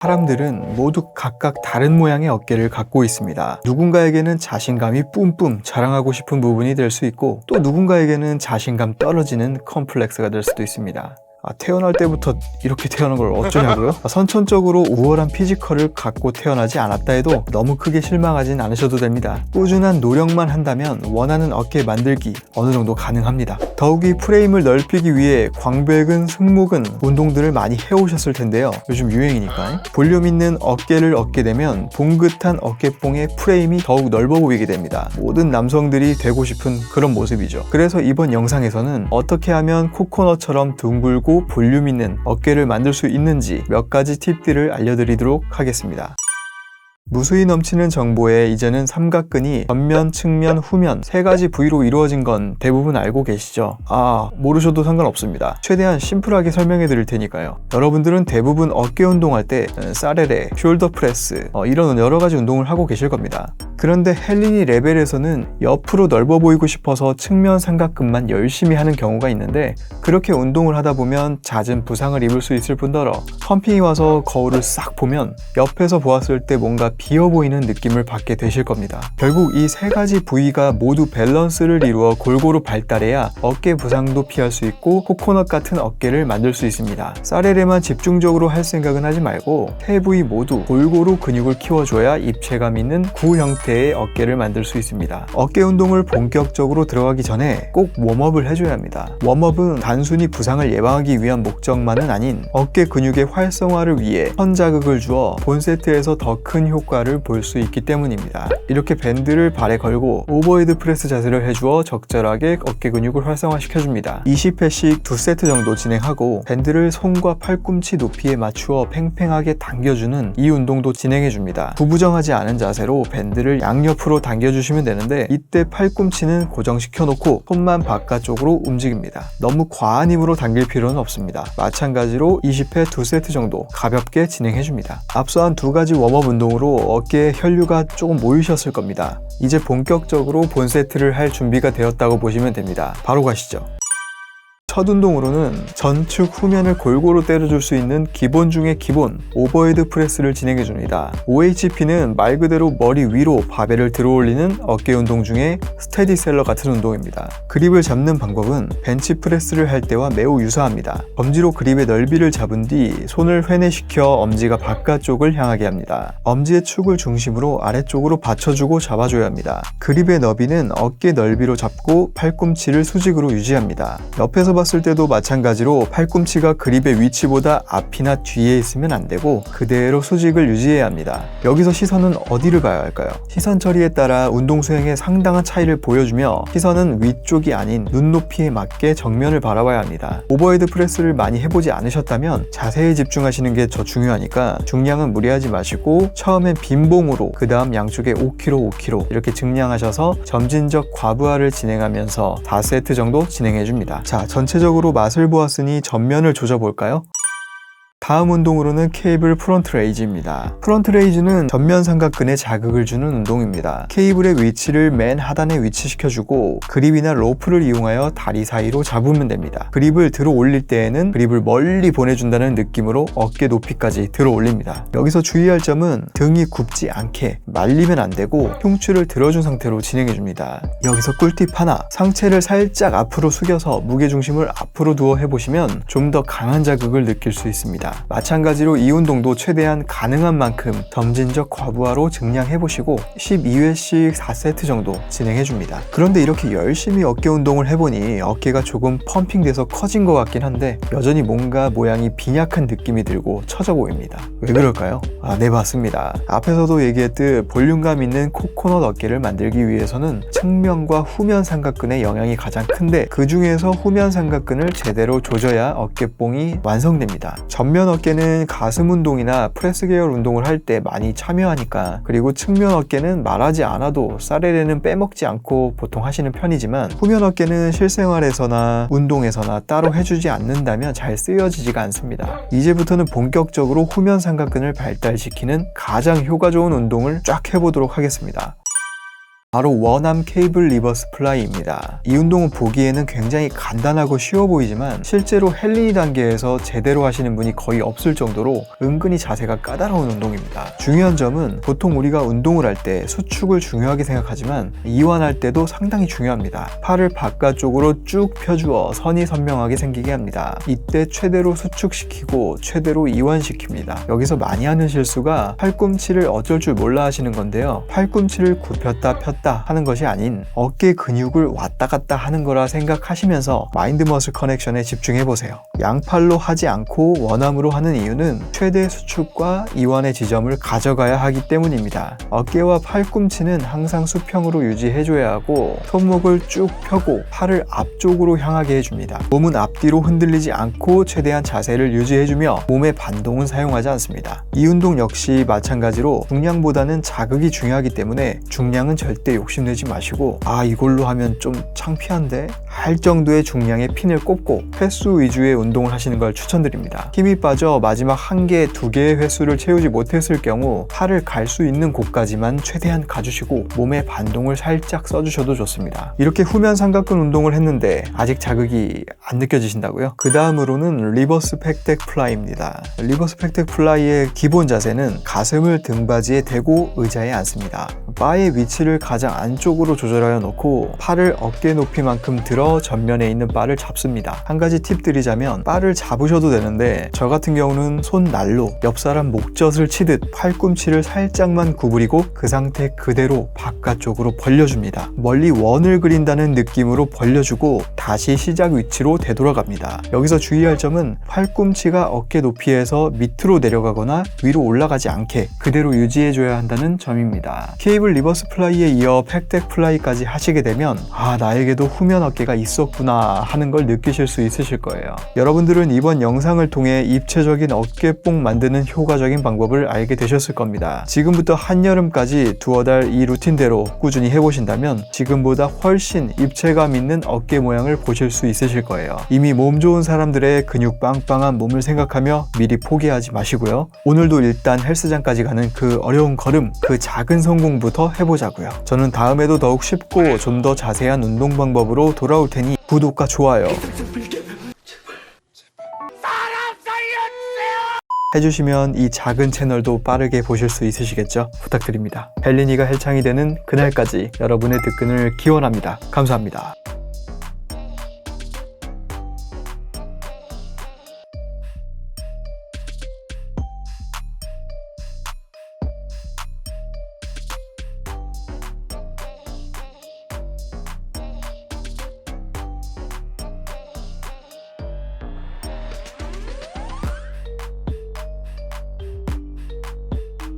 사람들은 모두 각각 다른 모양의 어깨를 갖고 있습니다. 누군가에게는 자신감이 뿜뿜 자랑하고 싶은 부분이 될 수 있고, 또 누군가에게는 자신감 떨어지는 컴플렉스가 될 수도 있습니다. 태어날 때부터 이렇게 태어난 걸 어쩌냐고요? 선천적으로 우월한 피지컬을 갖고 태어나지 않았다 해도 너무 크게 실망하진 않으셔도 됩니다. 꾸준한 노력만 한다면 원하는 어깨 만들기 어느 정도 가능합니다. 더욱이 프레임을 넓히기 위해 광배근, 승모근 운동들을 많이 해오셨을 텐데요. 요즘 유행이니까 볼륨 있는 어깨를 얻게 되면 봉긋한 어깨뽕의 프레임이 더욱 넓어 보이게 됩니다. 모든 남성들이 되고 싶은 그런 모습이죠. 그래서 이번 영상에서는 어떻게 하면 코코넛처럼 둥글고 볼륨 있는 어깨를 만들 수 있는지 몇 가지 팁들을 알려드리도록 하겠습니다. 무수히 넘치는 정보에 이제는 삼각근이 전면, 측면, 후면 세 가지 부위로 이루어진 건 대부분 알고 계시죠? 모르셔도 상관없습니다. 최대한 심플하게 설명해 드릴 테니까요. 여러분들은 대부분 어깨 운동할 때 사레레, 숄더 프레스 이런 여러 가지 운동을 하고 계실 겁니다. 그런데 헬린이 레벨에서는 옆으로 넓어 보이고 싶어서 측면 삼각근만 열심히 하는 경우가 있는데, 그렇게 운동을 하다 보면 잦은 부상을 입을 수 있을 뿐더러 펌핑이 와서 거울을 싹 보면 옆에서 보았을 때 뭔가 비어 보이는 느낌을 받게 되실 겁니다. 결국 이 세 가지 부위가 모두 밸런스를 이루어 골고루 발달해야 어깨 부상도 피할 수 있고 코코넛 같은 어깨를 만들 수 있습니다. 사레레만 집중적으로 할 생각은 하지 말고 세 부위 모두 골고루 근육을 키워줘야 입체감 있는 구 형태의 어깨를 만들 수 있습니다. 어깨 운동을 본격적으로 들어가기 전에 꼭 웜업을 해줘야 합니다. 웜업은 단순히 부상을 예방하기 위한 목적만은 아닌 어깨 근육의 활성화를 위해 선자극을 주어 본 세트에서 더 큰 효과를 볼 수 있기 때문입니다. 이렇게 밴드를 발에 걸고 오버헤드 프레스 자세를 해주어 적절하게 어깨 근육을 활성화시켜줍니다. 20회씩 2세트 정도 진행하고 밴드를 손과 팔꿈치 높이에 맞추어 팽팽하게 당겨주는 이 운동도 진행해줍니다. 구부정하지 않은 자세로 밴드를 양옆으로 당겨주시면 되는데, 이때 팔꿈치는 고정시켜 놓고 손만 바깥쪽으로 움직입니다. 너무 과한 힘으로 당길 필요는 없습니다. 마찬가지로 20회 2세트 정도 가볍게 진행해줍니다. 앞서 한 두 가지 웜업 운동으로 어깨에 혈류가 조금 모이셨을 겁니다. 이제 본격적으로 본 세트를 할 준비가 되었다고 보시면 됩니다. 바로 가시죠. 첫 운동으로는 전측 후면을 골고루 때려줄 수 있는 기본 중의 기본 오버헤드 프레스를 진행해줍니다. OHP는 말 그대로 머리 위로 바벨을 들어올리는 어깨 운동 중에 스테디셀러 같은 운동입니다. 그립을 잡는 방법은 벤치 프레스를 할 때와 매우 유사합니다. 엄지로 그립의 넓이를 잡은 뒤 손을 회내시켜 엄지가 바깥쪽을 향하게 합니다. 엄지의 축을 중심으로 아래쪽으로 받쳐주고 잡아줘야 합니다. 그립의 너비는 어깨 넓이로 잡고 팔꿈치를 수직으로 유지합니다. 옆에서 봤을 때도 마찬가지로 팔꿈치가 그립의 위치보다 앞이나 뒤에 있으면 안 되고 그대로 수직을 유지해야 합니다. 여기서 시선은 어디를 봐야 할까요? 시선 처리에 따라 운동 수행에 상당한 차이를 보여주며 시선은 위쪽이 아닌 눈높이에 맞게 정면을 바라봐야 합니다. 오버헤드 프레스를 많이 해보지 않으셨다면 자세히 집중하시는 게 더 중요하니까 중량은 무리하지 마시고 처음엔 빈봉으로 그 다음 양쪽에 5kg, 5kg 이렇게 증량하셔서 점진적 과부하를 진행하면서 4세트 정도 진행해줍니다. 자, 전체적으로 맛을 보았으니 전면을 조져볼까요? 다음 운동으로는 케이블 프론트 레이즈입니다. 프론트 레이즈는 전면 삼각근에 자극을 주는 운동입니다. 케이블의 위치를 맨 하단에 위치시켜주고 그립이나 로프를 이용하여 다리 사이로 잡으면 됩니다. 그립을 들어 올릴 때에는 그립을 멀리 보내준다는 느낌으로 어깨 높이까지 들어 올립니다. 여기서 주의할 점은 등이 굽지 않게 말리면 안 되고 흉추를 들어준 상태로 진행해줍니다. 여기서 꿀팁 하나, 상체를 살짝 앞으로 숙여서 무게중심을 앞으로 두어 해보시면 좀 더 강한 자극을 느낄 수 있습니다. 마찬가지로 이 운동도 최대한 가능한 만큼 점진적 과부하로 증량해보시고 12회씩 4세트 정도 진행해줍니다. 그런데 이렇게 열심히 어깨 운동을 해보니 어깨가 조금 펌핑돼서 커진 것 같긴 한데 여전히 뭔가 모양이 빈약한 느낌이 들고 처져 보입니다. 왜 그럴까요? 네, 맞습니다. 앞에서도 얘기했듯 볼륨감 있는 코코넛 어깨를 만들기 위해서는 측면과 후면 삼각근의 영향이 가장 큰데, 그 중에서 후면 삼각근을 제대로 조져야 어깨뽕이 완성됩니다. 전면 어깨는 가슴 운동이나 프레스 계열 운동을 할 때 많이 참여하니까, 그리고 측면 어깨는 말하지 않아도 사레레는 빼먹지 않고 보통 하시는 편이지만 후면 어깨는 실생활에서나 운동에서나 따로 해주지 않는다면 잘 쓰여지지가 않습니다. 이제부터는 본격적으로 후면 삼각근을 발달시키는 가장 효과 좋은 운동을 쫙 해보도록 하겠습니다. 바로 원암 케이블 리버스 플라이입니다. 이 운동은 보기에는 굉장히 간단하고 쉬워 보이지만 실제로 헬린이 단계에서 제대로 하시는 분이 거의 없을 정도로 은근히 자세가 까다로운 운동입니다. 중요한 점은 보통 우리가 운동을 할 때 수축을 중요하게 생각하지만 이완할 때도 상당히 중요합니다. 팔을 바깥쪽으로 쭉 펴주어 선이 선명하게 생기게 합니다. 이때 최대로 수축시키고 최대로 이완시킵니다. 여기서 많이 하는 실수가 팔꿈치를 어쩔 줄 몰라 하시는 건데요. 팔꿈치를 굽혔다 폈다 하는 것이 아닌 어깨 근육을 왔다 갔다 하는 거라 생각하시면서 마인드 머슬 커넥션에 집중해 보세요. 양팔로 하지 않고 원암으로 하는 이유는 최대 수축과 이완의 지점을 가져가야 하기 때문입니다. 어깨와 팔꿈치는 항상 수평으로 유지해줘야 하고 손목을 쭉 펴고 팔을 앞쪽으로 향하게 해줍니다. 몸은 앞뒤로 흔들리지 않고 최대한 자세를 유지해주며 몸의 반동은 사용하지 않습니다. 이 운동 역시 마찬가지로 중량보다는 자극이 중요하기 때문에 중량은 절대 욕심내지 마시고 이걸로 하면 좀 창피한데 할 정도의 중량의 핀을 꼽고 횟수 위주의 운동을 하시는 걸 추천드립니다. 힘이 빠져 마지막 1개, 2개의 횟수를 채우지 못했을 경우 팔을 갈 수 있는 곳까지만 최대한 가주시고 몸의 반동을 살짝 써주셔도 좋습니다. 이렇게 후면 삼각근 운동을 했는데 아직 자극이 안 느껴지신다고요? 그 다음으로는 리버스 팩덱 플라이입니다. 리버스 팩덱 플라이의 기본 자세는 가슴을 등받이에 대고 의자에 앉습니다. 바의 위치를 가장 안쪽으로 조절하여 놓고 팔을 어깨 높이만큼 들어 전면에 있는 바를 잡습니다. 한 가지 팁 드리자면 바를 잡으셔도 되는데 저 같은 경우는 손 날로 옆 사람 목젖을 치듯 팔꿈치를 살짝만 구부리고 그 상태 그대로 바깥쪽으로 벌려줍니다. 멀리 원을 그린다는 느낌으로 벌려주고 다시 시작 위치로 되돌아갑니다. 여기서 주의할 점은 팔꿈치가 어깨 높이에서 밑으로 내려가거나 위로 올라가지 않게 그대로 유지해줘야 한다는 점입니다. 케이블 리버스 플라이에 이어 팩덱 플라이까지 하시게 되면 나에게도 후면 어깨가 있었구나 하는 걸 느끼실 수 있으실 거예요. 여러분들은 이번 영상을 통해 입체적인 어깨뽕 만드는 효과적인 방법을 알게 되셨을 겁니다. 지금부터 한여름까지 두어 달 이 루틴대로 꾸준히 해보신다면 지금보다 훨씬 입체감 있는 어깨 모양을 보실 수 있으실 거예요. 이미 몸 좋은 사람들의 근육 빵빵한 몸을 생각하며 미리 포기하지 마시고요. 오늘도 일단 헬스장까지 가는 그 어려운 걸음, 그 작은 성공부터 해보자고요. 저는 다음에도 더욱 쉽고 좀 더 자세한 운동 방법으로 돌아올 테니 구독과 좋아요 해주시면 이 작은 채널도 빠르게 보실 수 있으시겠죠? 부탁드립니다. 헬린이가 헬창이 되는 그날까지 여러분의 득근을 기원합니다. 감사합니다.